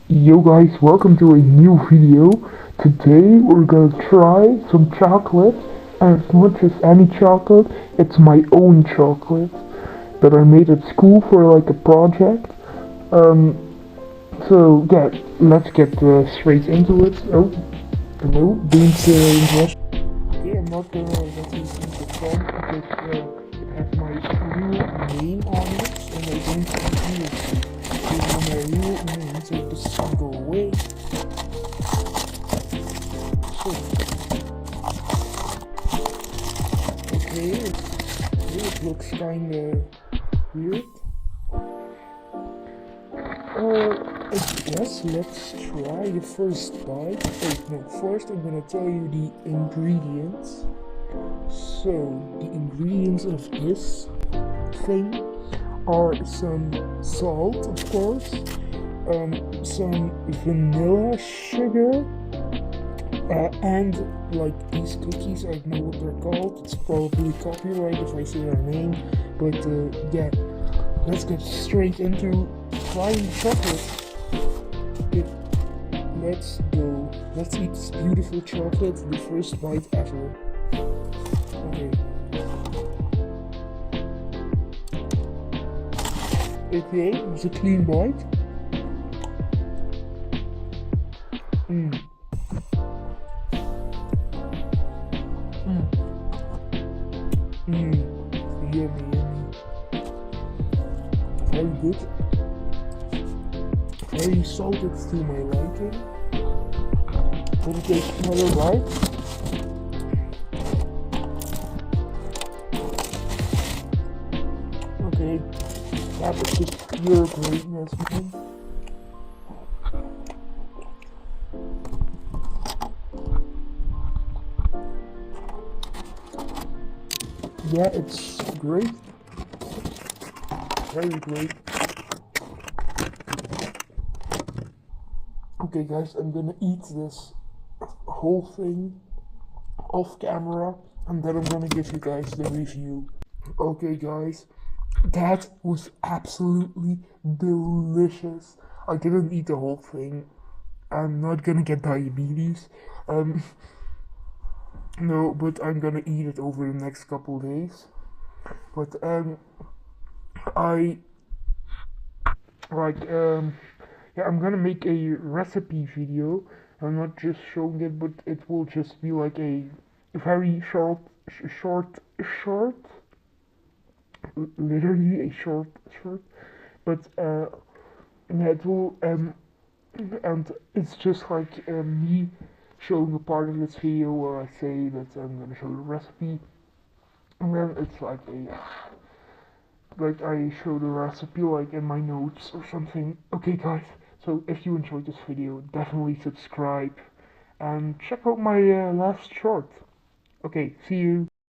Yo guys, welcome to a new video. Today we're gonna try some chocolate, and it's not just any chocolate, it's my own chocolate that I made at school for like a project. Um, so yeah, let's get straight into it. Oh, no, don't interrupt. Okay, I'm not gonna let you see the font because it has my real name on it, and I don't want you to know my real name, so this is gonna go away. Okay, it looks kinda weird. I guess let's try the first bite. Wait, no, first I'm gonna tell you the ingredients. So, the ingredients of this thing are some salt, of course, some vanilla sugar, and like these cookies, I don't know what they're called. It's probably copyright if I say their name, but yeah, let's get straight into frying chocolate. It, let's go. Let's eat this beautiful chocolate, the first bite ever. Okay. Okay, it's a clean bite. Mmm. Mmm. Mmm. Yummy, yummy. Very good. Very salted to my liking. Let me take another bite. Okay, that is just pure greatness, man. Yeah, it's great. Very great. Okay, guys, I'm gonna eat this whole thing off camera, and then I'm gonna give you guys the review. Okay, guys, that was absolutely delicious. I didn't eat the whole thing. I'm not gonna get diabetes. Um, no, but I'm gonna eat it over the next couple days. But I like yeah, I'm gonna make a recipe video. I'm not just showing it, but it will just be like a very short, literally a short. But yeah, it will and it's just like me showing a part of this video where I say that I'm gonna show the recipe, and then it's like I show the recipe like in my notes or something. Okay, guys. So if you enjoyed this video, definitely subscribe and check out my last short. Okay, see you.